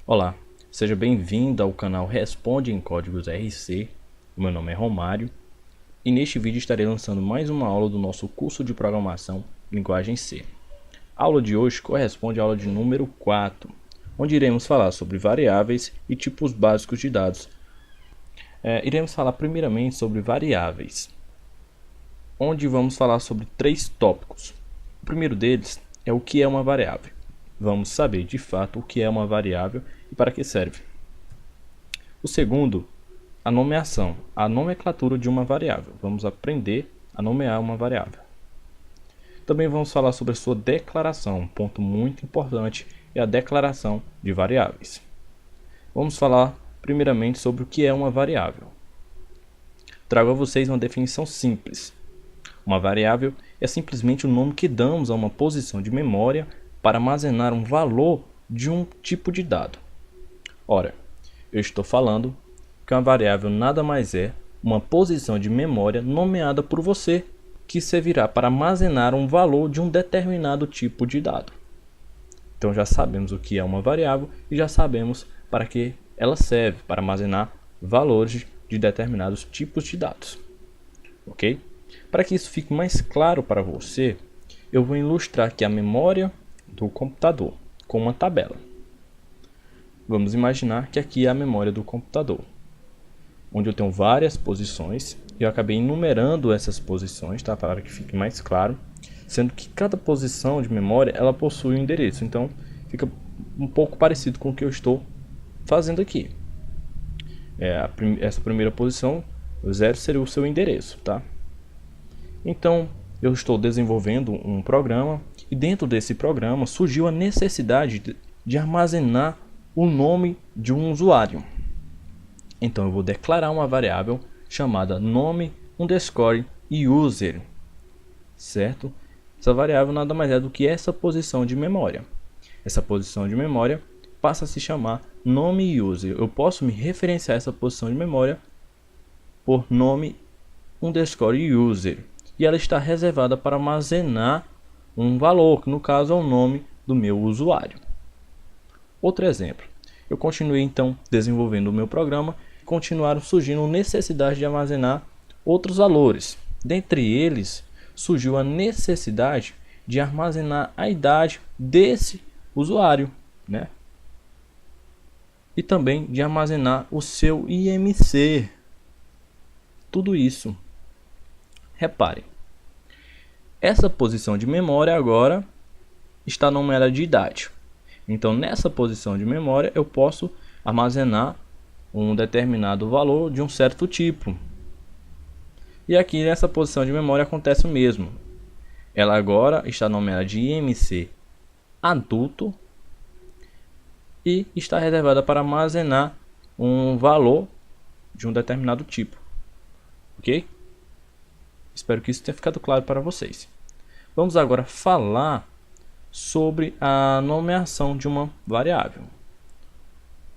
Olá, seja bem-vindo ao canal Responde em Códigos RC. O meu nome é Romário e neste vídeo estarei lançando mais uma aula do nosso curso de programação Linguagem C. A aula de hoje corresponde à aula de número 4, onde iremos falar sobre variáveis e tipos básicos de dados. Iremos falar primeiramente sobre variáveis, onde vamos falar sobre 3 tópicos. O primeiro deles é o que é uma variável. Vamos saber de fato o que é uma variável e para que serve. O segundo, a nomeação, a nomenclatura de uma variável. Vamos aprender a nomear uma variável. Também vamos falar sobre a sua declaração. Um ponto muito importante é a declaração de variáveis. Vamos falar primeiramente sobre o que é uma variável. Trago a vocês uma definição simples. Uma variável é simplesmente o nome que damos a uma posição de memória para armazenar um valor de um tipo de dado. Ora, eu estou falando que uma variável nada mais é uma posição de memória nomeada por você, que servirá para armazenar um valor de um determinado tipo de dado. Então já sabemos o que é uma variável e já sabemos para que ela serve, para armazenar valores de determinados tipos de dados. Ok? Para que isso fique mais claro para você, eu vou ilustrar aqui a memória do computador com uma tabela. Vamos imaginar que aqui é a memória do computador, onde eu tenho várias posições e eu acabei enumerando essas posições, tá? Para que fique mais claro, sendo que cada posição de memória ela possui um endereço, então fica um pouco parecido com o que eu estou fazendo aqui. Essa primeira posição, o 0 seria o seu endereço, tá? Então eu estou desenvolvendo um programa e dentro desse programa surgiu a necessidade de armazenar o nome de um usuário. Então eu vou declarar uma variável chamada nome_user, certo? Essa variável nada mais é do que essa posição de memória. Essa posição de memória passa a se chamar nome_user. Eu posso me referenciar a essa posição de memória por nome_user. E ela está reservada para armazenar um valor, que no caso é o nome do meu usuário. Outro exemplo, eu continuei então desenvolvendo o meu programa e continuaram surgindo necessidade de armazenar outros valores. Dentre eles, surgiu a necessidade de armazenar a idade desse usuário, né? E também de armazenar o seu IMC. Tudo isso. Repare, essa posição de memória agora está nomeada de idade. Então, nessa posição de memória, eu posso armazenar um determinado valor de um certo tipo. E aqui nessa posição de memória acontece o mesmo. Ela agora está nomeada de IMC adulto e está reservada para armazenar um valor de um determinado tipo. Ok? Espero que isso tenha ficado claro para vocês. Vamos agora falar sobre a nomeação de uma variável.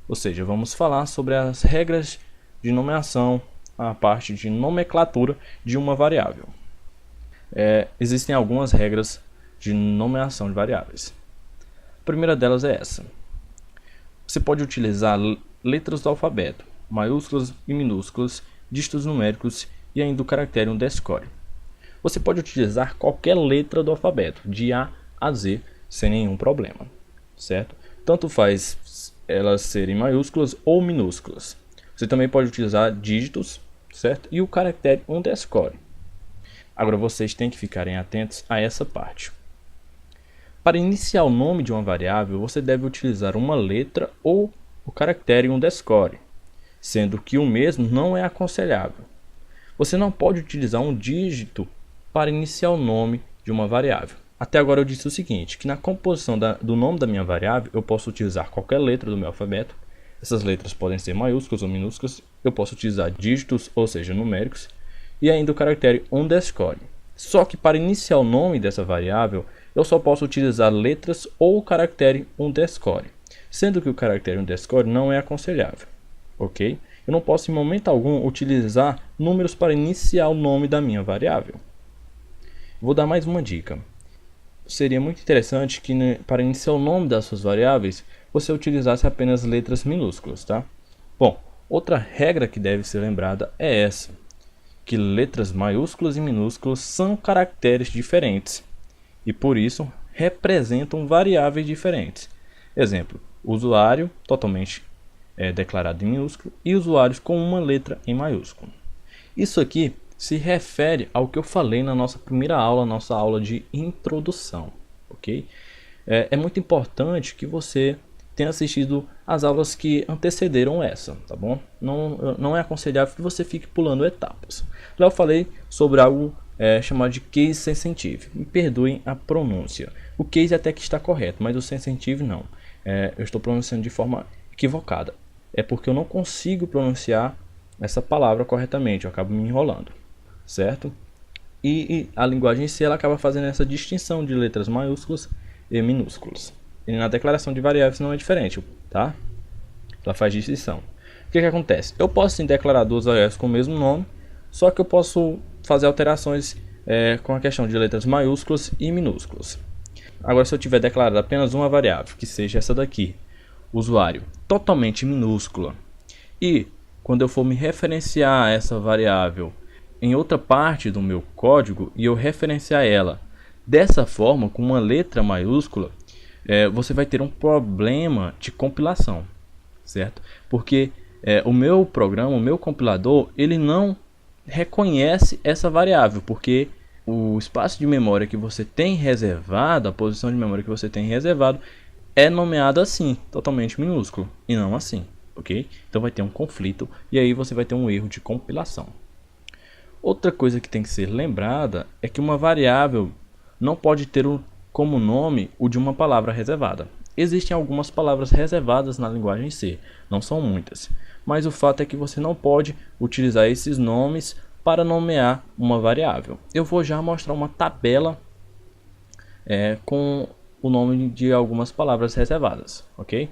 Ou seja, vamos falar sobre as regras de nomeação, a parte de nomenclatura de uma variável. Existem algumas regras de nomeação de variáveis. A primeira delas é essa. Você pode utilizar letras do alfabeto, maiúsculas e minúsculas, dígitos numéricos e ainda o caractere underscore. Você pode utilizar qualquer letra do alfabeto, de A a Z, sem nenhum problema, certo? Tanto faz elas serem maiúsculas ou minúsculas. Você também pode utilizar dígitos, certo? E o caractere underscore. Agora vocês têm que ficarem atentos a essa parte. Para iniciar o nome de uma variável, você deve utilizar uma letra ou o caractere underscore, sendo que o mesmo não é aconselhável. Você não pode utilizar um dígito para iniciar o nome de uma variável. Até agora eu disse o seguinte, que na composição do nome da minha variável, eu posso utilizar qualquer letra do meu alfabeto. Essas letras podem ser maiúsculas ou minúsculas. Eu posso utilizar dígitos, ou seja, numéricos, e ainda o caractere underscore. Só que para iniciar o nome dessa variável, eu só posso utilizar letras ou o caractere underscore, sendo que o caractere underscore não é aconselhável, ok? Eu não posso em momento algum utilizar números para iniciar o nome da minha variável. Vou dar mais uma dica. Seria muito interessante que para iniciar o nome das suas variáveis, você utilizasse apenas letras minúsculas, tá? Bom, outra regra que deve ser lembrada é essa, que letras maiúsculas e minúsculas são caracteres diferentes e por isso representam variáveis diferentes. Exemplo, usuário totalmente declarado em minúsculo e usuários com uma letra em maiúsculo. Isso aqui se refere ao que eu falei na nossa primeira aula, nossa aula de introdução, ok? É muito importante que você tenha assistido as aulas que antecederam essa, tá bom? Não é aconselhável que você fique pulando etapas. Lá eu falei sobre algo chamado de case sensitive. Me perdoem a pronúncia. O case até que está correto, mas o sensitive não. Eu estou pronunciando de forma equivocada. É porque eu não consigo pronunciar essa palavra corretamente, eu acabo me enrolando, certo? E a linguagem em si ela acaba fazendo essa distinção de letras maiúsculas e minúsculas. E na declaração de variáveis não é diferente, tá? Ela faz distinção. O que acontece? Eu posso sim declarar duas variáveis com o mesmo nome, só que eu posso fazer alterações com a questão de letras maiúsculas e minúsculas. Agora, se eu tiver declarado apenas uma variável, que seja essa daqui, usuário, totalmente minúscula, e quando eu for me referenciar a essa variável em outra parte do meu código e eu referenciar ela dessa forma, com uma letra maiúscula, você vai ter um problema de compilação, certo? Porque o meu programa, o meu compilador, ele não reconhece essa variável, porque o espaço de memória que você tem reservado, a posição de memória que você tem reservado, é nomeado assim, totalmente minúsculo, e não assim, ok? Então vai ter um conflito e aí você vai ter um erro de compilação. Outra coisa que tem que ser lembrada é que uma variável não pode ter como nome o de uma palavra reservada. Existem algumas palavras reservadas na linguagem C, não são muitas, mas o fato é que você não pode utilizar esses nomes para nomear uma variável. Eu vou já mostrar uma tabela com o nome de algumas palavras reservadas, ok?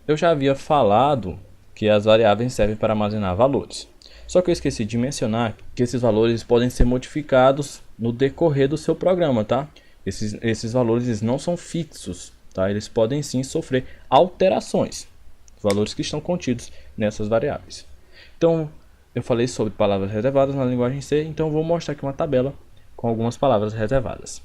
Eu já havia falado que as variáveis servem para armazenar valores. Só que eu esqueci de mencionar que esses valores podem ser modificados no decorrer do seu programa, tá? Esses valores não são fixos, tá? Eles podem sim sofrer alterações, os valores que estão contidos nessas variáveis. Então, eu falei sobre palavras reservadas na linguagem C, então eu vou mostrar aqui uma tabela com algumas palavras reservadas.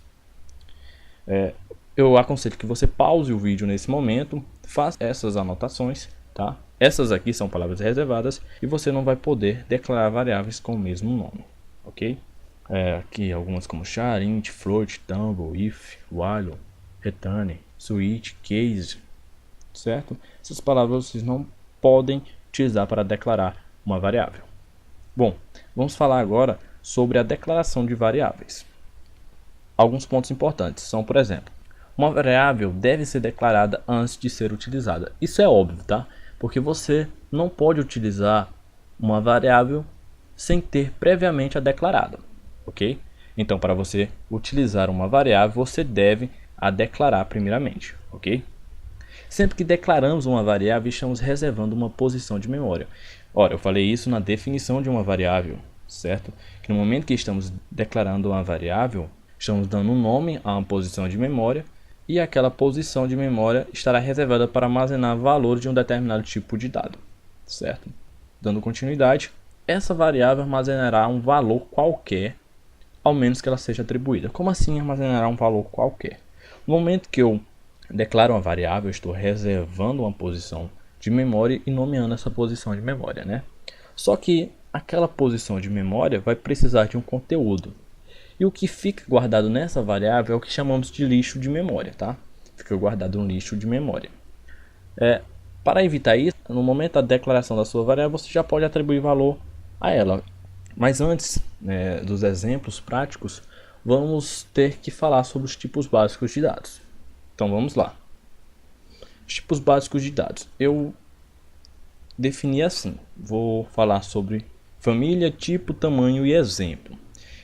Eu aconselho que você pause o vídeo nesse momento, faça essas anotações, tá? Essas aqui são palavras reservadas e você não vai poder declarar variáveis com o mesmo nome, ok? Aqui algumas como char, int, float, tumble, if, while, return, switch, case, certo? Essas palavras vocês não podem utilizar para declarar uma variável. Bom, vamos falar agora sobre a declaração de variáveis. Alguns pontos importantes são, por exemplo, uma variável deve ser declarada antes de ser utilizada. Isso é óbvio, tá? Porque você não pode utilizar uma variável sem ter previamente a declarada, ok? Então, para você utilizar uma variável, você deve a declarar primeiramente, ok? Sempre que declaramos uma variável, estamos reservando uma posição de memória. Ora, eu falei isso na definição de uma variável, certo? Que no momento que estamos declarando uma variável, estamos dando um nome a uma posição de memória e aquela posição de memória estará reservada para armazenar valores de um determinado tipo de dado, certo? Dando continuidade, essa variável armazenará um valor qualquer, ao menos que ela seja atribuída. Como assim armazenará um valor qualquer? No momento que eu declaro uma variável, eu estou reservando uma posição de memória e nomeando essa posição de memória, né? Só que aquela posição de memória vai precisar de um conteúdo. E o que fica guardado nessa variável é o que chamamos de lixo de memória, tá? Fica guardado um lixo de memória. Para evitar isso, no momento da declaração da sua variável, você já pode atribuir valor a ela. Mas antes dos exemplos práticos, vamos ter que falar sobre os tipos básicos de dados. Então vamos lá. Os tipos básicos de dados. Eu defini assim. Vou falar sobre família, tipo, tamanho e exemplo.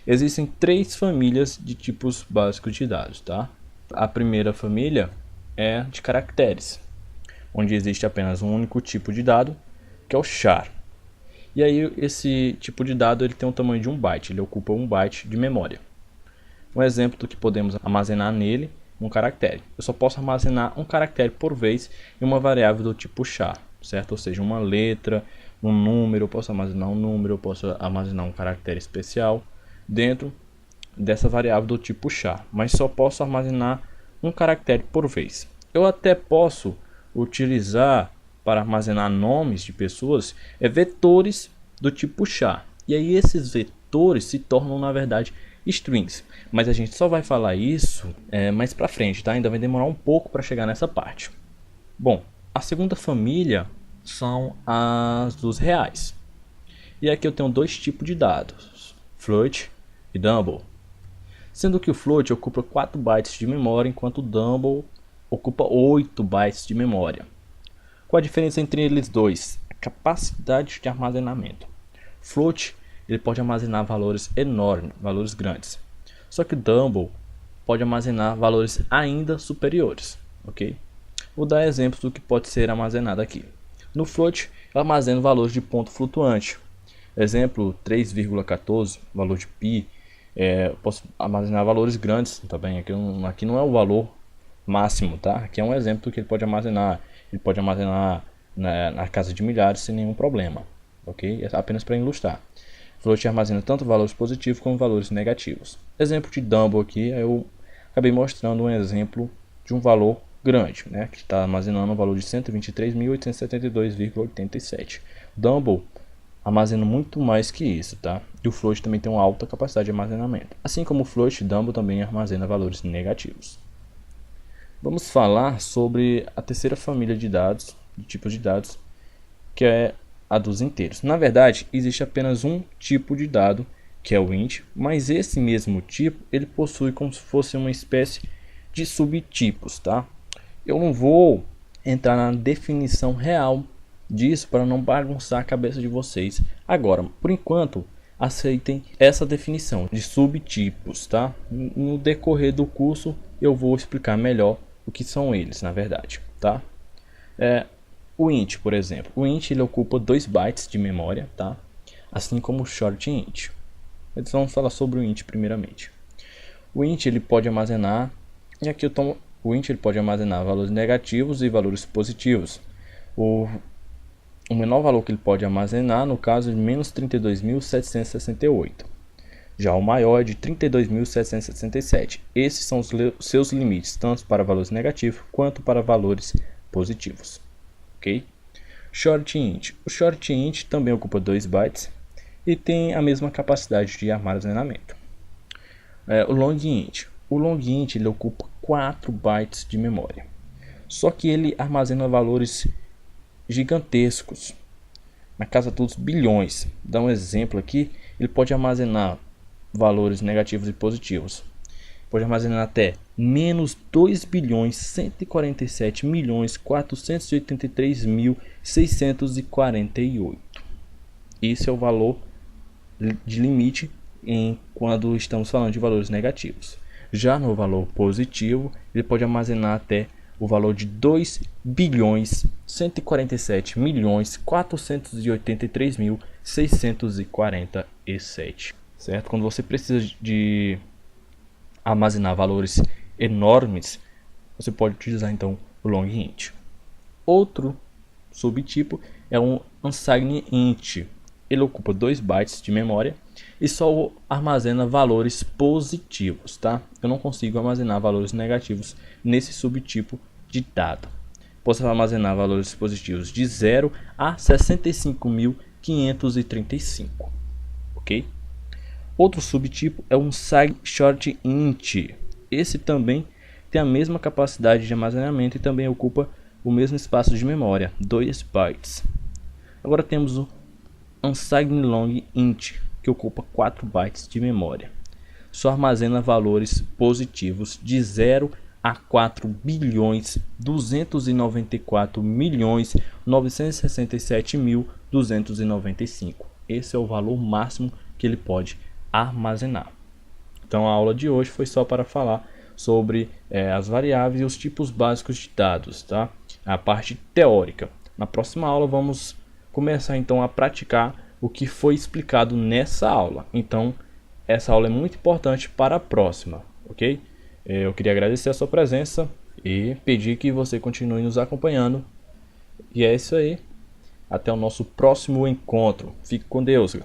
Existem três famílias de tipos básicos de dados, tá? A primeira família é de caracteres, onde existe apenas um único tipo de dado, que é o char. E aí esse tipo de dado ele tem um tamanho de 1 byte, ele ocupa 1 byte de memória. Um exemplo do que podemos armazenar nele um caractere. Eu só posso armazenar um caractere por vez em uma variável do tipo char, certo? Ou seja, uma letra, um número, eu posso armazenar um número, eu posso armazenar um caractere especial dentro dessa variável do tipo char, mas só posso armazenar um caractere por vez. Eu até posso utilizar para armazenar nomes de pessoas vetores do tipo char. E aí esses vetores se tornam na verdade strings, mas a gente só vai falar isso mais para frente, tá? Ainda vai demorar um pouco para chegar nessa parte. Bom, a segunda família são as dos reais. E aqui eu tenho dois tipos de dados, float e double. Sendo que o float ocupa 4 bytes de memória, enquanto o double ocupa 8 bytes de memória. Qual a diferença entre eles dois? A capacidade de armazenamento. Float ele pode armazenar valores enormes, valores grandes. Só que o double pode armazenar valores ainda superiores, ok? Vou dar exemplos do que pode ser armazenado aqui. No float, eu armazeno valores de ponto flutuante. Exemplo 3,14, valor de pi. Posso armazenar valores grandes também. Aqui não é o valor máximo, tá? Aqui é um exemplo do que ele pode armazenar. Ele pode armazenar na casa de milhares sem nenhum problema, ok? É apenas para ilustrar. Float armazena tanto valores positivos como valores negativos. Exemplo de double aqui, eu acabei mostrando um exemplo de um valor grande, né? Que está armazenando um valor de 123.872,87. Double armazena muito mais que isso, tá? E o float também tem uma alta capacidade de armazenamento. Assim como o float, double também armazena valores negativos. Vamos falar sobre a terceira família de dados, de tipos de dados, que é a dos inteiros. Na verdade, existe apenas um tipo de dado, que é o int, mas esse mesmo tipo, ele possui como se fosse uma espécie de subtipos, tá? Eu não vou entrar na definição real disso para não bagunçar a cabeça de vocês. Agora, por enquanto, aceitem essa definição de subtipos, tá? No decorrer do curso, eu vou explicar melhor o que são eles, na verdade, tá? O int, por exemplo, o int ele ocupa 2 bytes de memória, tá? Assim como o short int. Então vamos falar sobre o int primeiramente. O int ele pode armazenar, e aqui eu tomo, o int ele pode armazenar valores negativos e valores positivos. O menor valor que ele pode armazenar, no caso, é de menos 32.768. Já o maior é de 32.767. Esses são os seus limites, tanto para valores negativos quanto para valores positivos. Ok? Short int. O short int também ocupa 2 bytes e tem a mesma capacidade de armazenamento. O long int. O long int ele ocupa 4 bytes de memória. Só que ele armazena valores gigantescos, na casa dos bilhões. Dá um exemplo aqui, ele pode armazenar valores negativos e positivos. Pode armazenar até menos 2.2.483.683.648. Esse é o valor de limite quando estamos falando de valores negativos. Já no valor positivo, ele pode armazenar até o valor de 2.147.483.647. Certo? Quando você precisa de armazenar valores enormes, você pode utilizar então o long int. Outro subtipo é um unsigned int. Ele ocupa 2 bytes de memória e só armazena valores positivos, tá? Eu não consigo armazenar valores negativos nesse subtipo de dado. Posso armazenar valores positivos de 0 a 65.535, ok? Outro subtipo é um short int. Esse também tem a mesma capacidade de armazenamento e também ocupa o mesmo espaço de memória, 2 bytes. Agora temos o unsigned long int, que ocupa 4 bytes de memória. Só armazena valores positivos de 0 a 4.294.967.295. Esse é o valor máximo que ele pode armazenar. Então a aula de hoje foi só para falar sobre as variáveis e os tipos básicos de dados, tá? A parte teórica. Na próxima aula vamos começar então a praticar o que foi explicado nessa aula. Então essa aula é muito importante para a próxima, ok? Eu queria agradecer a sua presença e pedir que você continue nos acompanhando. E é isso aí. Até o nosso próximo encontro. Fique com Deus.